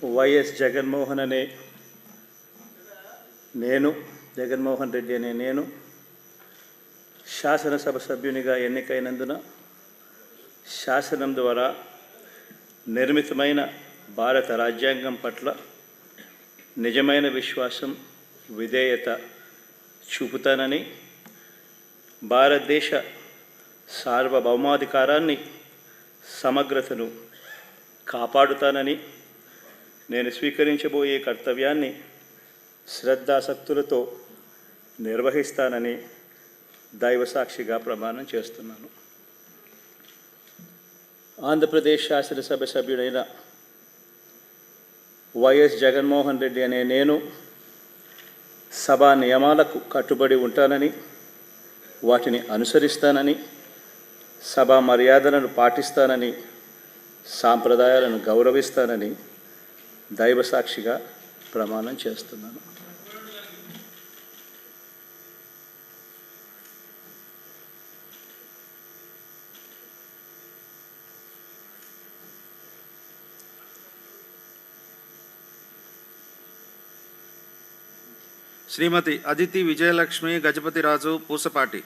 YS Jaganmohan అనే నేను జగన్మోహన్ రెడ్డి అనే నేను శాసనసభ సభ్యునిగా ఎన్నికైనందున శాసనం ద్వారా నిర్మితమైన భారత రాజ్యాంగం పట్ల నిజమైన విశ్వాసం విధేయత చూపుతానని, భారతదేశ సార్వభౌమాధికారాన్ని సమగ్రతను కాపాడుతానని, నేను స్వీకరించబోయే కర్తవ్యాన్ని శ్రద్ధాసక్తులతో నిర్వహిస్తానని దైవసాక్షిగా ప్రమాణం చేస్తున్నాను. ఆంధ్రప్రదేశ్ శాసనసభ సభ్యుడైన వైఎస్ జగన్మోహన్ రెడ్డి అనే నేను సభా నియమాలకు కట్టుబడి ఉంటానని, వాటిని అనుసరిస్తానని, సభా మర్యాదలను పాటిస్తానని, సాంప్రదాయాలను గౌరవిస్తానని దైవసాక్షిగా ప్రమాణం చేస్తున్నాను. శ్రీమతి అదితి విజయలక్ష్మి గజపతిరాజు పూసపాటి.